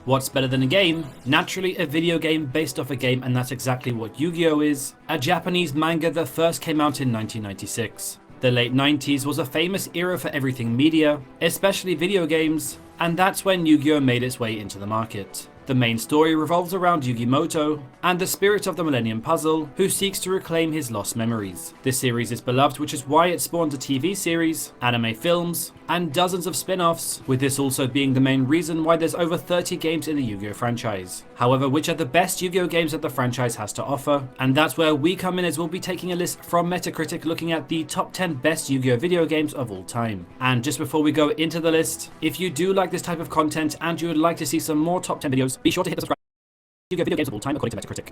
What's better than a game? Naturally, a video game based off a game, and that's exactly what Yu-Gi-Oh is, a Japanese manga that first came out in 1996. The late 90s was a famous era for everything media, especially video games, and that's when Yu-Gi-Oh made its way into the market. The main story revolves around Yugimoto and the spirit of the Millennium Puzzle, who seeks to reclaim his lost memories. This series is beloved, which is why it spawned a TV series, anime films, and dozens of spin-offs, with this also being the main reason why there's over 30 games in the Yu-Gi-Oh franchise. However, which are the best Yu-Gi-Oh games that the franchise has to offer? And that's where we come in, as we'll be taking a list from Metacritic looking at the top 10 best Yu-Gi-Oh video games of all time. And just before we go into the list, if you do like this type of content and you would like to see some more top 10 videos, be sure to hit the subscribe. Yu-Gi-Oh video games of all time according to Metacritic.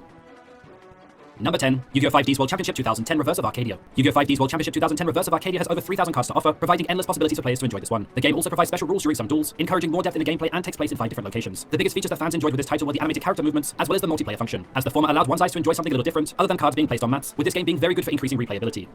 Number 10. Yu-Gi-Oh! 5D's World Championship 2010 Reverse of Arcadia. Yu-Gi-Oh! 5D's World Championship 2010 Reverse of Arcadia has over 3,000 cards to offer, providing endless possibilities for players to enjoy this one. The game also provides special rules during some duels, encouraging more depth in the gameplay, and takes place in 5 different locations. The biggest features that fans enjoyed with this title were the animated character movements, as well as the multiplayer function, as the former allowed one's eyes to enjoy something a little different, other than cards being placed on mats, with this game being very good for increasing replayability.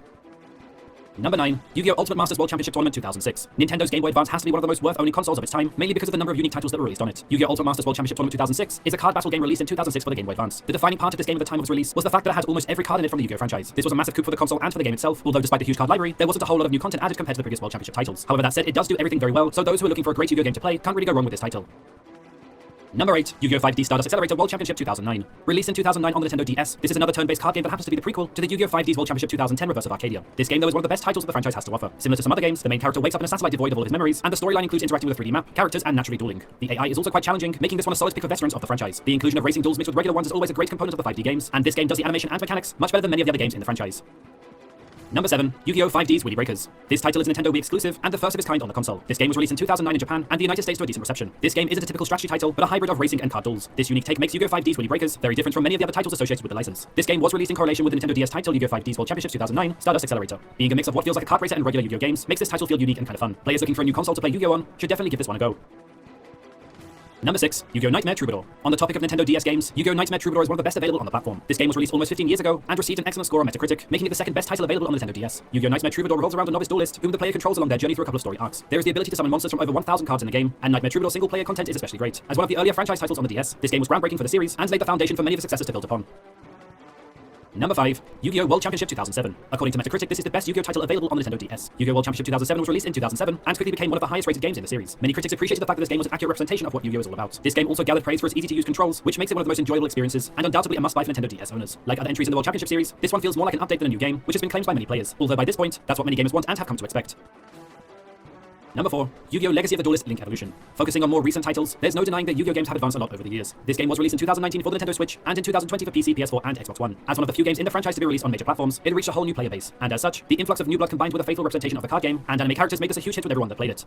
Number 9. Yu-Gi-Oh! Ultimate Masters World Championship Tournament 2006. Nintendo's Game Boy Advance has to be one of the most worth-owning consoles of its time, mainly because of the number of unique titles that were released on it. Yu-Gi-Oh! Ultimate Masters World Championship Tournament 2006 is a card battle game released in 2006 for the Game Boy Advance. The defining part of this game at the time of its release was the fact that it had almost every card in it from the Yu-Gi-Oh! franchise. This was a massive coup for the console and for the game itself, although despite the huge card library, there wasn't a whole lot of new content added compared to the previous World Championship titles. However, that said, it does do everything very well, so those who are looking for a great Yu-Gi-Oh! game to play can't really go wrong with this title. Number 8. Yu-Gi-Oh! 5D Stardust Accelerator World Championship 2009. Released in 2009 on the Nintendo DS, this is another turn-based card game that happens to be the prequel to the Yu-Gi-Oh! 5D's World Championship 2010 Reverse of Arcadia. This game, though, is one of the best titles that the franchise has to offer. Similar to some other games, the main character wakes up in a satellite devoid of all of his memories, and the storyline includes interacting with a 3D map, characters, and naturally dueling. The AI is also quite challenging, making this one a solid pick for veterans of the franchise. The inclusion of racing duels mixed with regular ones is always a great component of the 5D games, and this game does the animation and mechanics much better than many of the other games in the franchise. Number 7. Yu-Gi-Oh! 5D's Willy Breakers. This title is a Nintendo Wii exclusive and the first of its kind on the console. This game was released in 2009 in Japan and the United States to a decent reception. This game isn't a typical strategy title, but a hybrid of racing and card duels. This unique take makes Yu-Gi-Oh! 5D's Willy Breakers very different from many of the other titles associated with the license. This game was released in correlation with the Nintendo DS title Yu-Gi-Oh! 5D's World Championship 2009 Stardust Accelerator. Being a mix of what feels like a kart racer and regular Yu-Gi-Oh! games makes this title feel unique and kind of fun. Players looking for a new console to play Yu-Gi-Oh! on should definitely give this one a go. Number 6. Yu-Gi-Oh! Nightmare Troubadour. On the topic of Nintendo DS games, Yu-Gi-Oh! Nightmare Troubadour is one of the best available on the platform. This game was released almost 15 years ago and received an excellent score on Metacritic, making it the second best title available on the Nintendo DS. Yu-Gi-Oh! Nightmare Troubadour revolves around a novice duelist whom the player controls along their journey through a couple of story arcs. There is the ability to summon monsters from over 1,000 cards in the game, and Nightmare Troubadour single-player content is especially great. As one of the earlier franchise titles on the DS, this game was groundbreaking for the series and laid the foundation for many of the successors to build upon. Number 5. Yu-Gi-Oh! World Championship 2007. According to Metacritic, this is the best Yu-Gi-Oh! title available on the Nintendo DS. Yu-Gi-Oh! World Championship 2007 was released in 2007 and quickly became one of the highest rated games in the series. Many critics appreciated the fact that this game was an accurate representation of what Yu-Gi-Oh! is all about. This game also gathered praise for its easy-to-use controls, which makes it one of the most enjoyable experiences and undoubtedly a must-buy for Nintendo DS owners. Like other entries in the World Championship series, this one feels more like an update than a new game, which has been claimed by many players, although by this point, that's what many gamers want and have come to expect. Number 4. Yu-Gi-Oh! Legacy of the Duelist Link Evolution. Focusing on more recent titles, there's no denying that Yu-Gi-Oh! games have advanced a lot over the years. This game was released in 2019 for the Nintendo Switch and in 2020 for PC, PS4, and Xbox One. As one of the few games in the franchise to be released on major platforms, it reached a whole new player base, and as such, the influx of new blood combined with a faithful representation of the card game and anime characters made this a huge hit with everyone that played it.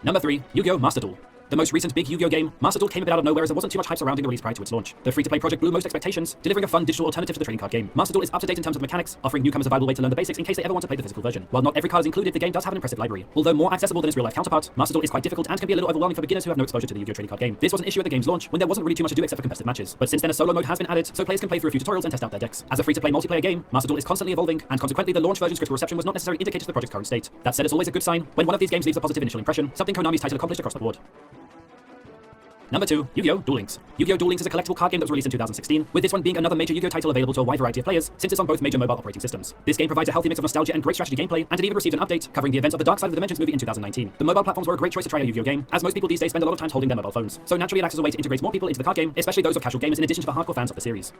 Number 3. Yu-Gi-Oh! Master Duel. The most recent big Yu-Gi-Oh! game, Master Duel came a bit out of nowhere as there wasn't too much hype surrounding the release prior to its launch. The free-to-play project blew most expectations, delivering a fun digital alternative to the trading card game. Master Duel is up to date in terms of mechanics, offering newcomers a valuable way to learn the basics in case they ever want to play the physical version. While not every card is included, the game does have an impressive library. Although more accessible than its real-life counterpart, Master Duel is quite difficult and can be a little overwhelming for beginners who have no exposure to the Yu-Gi-Oh! trading card game. This was an issue at the game's launch when there wasn't really too much to do except for competitive matches. But since then a solo mode has been added, so players can play through a few tutorials and test out their decks. As a free-to-play multiplayer game, Master Duel is constantly evolving, and consequently the launch version's critical reception was not necessarily indicated to the project's current state. That said, it's always a good sign when one of these games leaves a positive initial impression, something Konami's title accomplished across the board. Number 2. Yu-Gi-Oh! Duel Links. Yu-Gi-Oh! Duel Links is a collectible card game that was released in 2016, with this one being another major Yu-Gi-Oh! title available to a wide variety of players, since it's on both major mobile operating systems. This game provides a healthy mix of nostalgia and great strategy gameplay, and it even received an update covering the events of the Dark Side of the Dimensions movie in 2019. The mobile platforms were a great choice to try a Yu-Gi-Oh! game, as most people these days spend a lot of time holding their mobile phones, so naturally it acts as a way to integrate more people into the card game, especially those of casual gamers in addition to the hardcore fans of the series.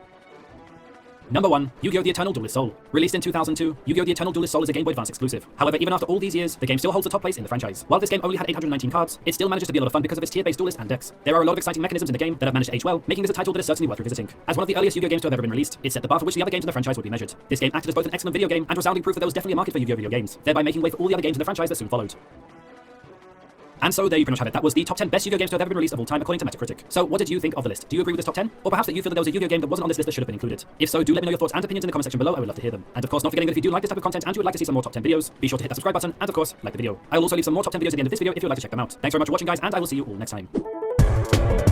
Number 1. Yu-Gi-Oh! The Eternal Duelist Soul. Released in 2002, Yu-Gi-Oh! The Eternal Duelist Soul is a Game Boy Advance exclusive. However, even after all these years, the game still holds the top place in the franchise. While this game only had 819 cards, it still manages to be a lot of fun because of its tier-based duelist and decks. There are a lot of exciting mechanisms in the game that have managed to age well, making this a title that is certainly worth revisiting. As one of the earliest Yu-Gi-Oh! games to have ever been released, it set the bar for which the other games in the franchise would be measured. This game acted as both an excellent video game and resounding proof that there was definitely a market for Yu-Gi-Oh! video games, thereby making way for all the other games in the franchise that soon followed. And so there you pretty much have it. That was the top 10 best Yu-Gi-Oh! games to have ever been released of all time according to Metacritic. So what did you think of the list? Do you agree with this top 10? Or perhaps that you feel that there was a Yu-Gi-Oh! game that wasn't on this list that should have been included? If so, do let me know your thoughts and opinions in the comment section below. I would love to hear them. And of course, not forgetting that if you do like this type of content and you would like to see some more top 10 videos, be sure to hit that subscribe button and of course, like the video. I will also leave some more top 10 videos at the end of this video if you would like to check them out. Thanks very much for watching guys, and I will see you all next time.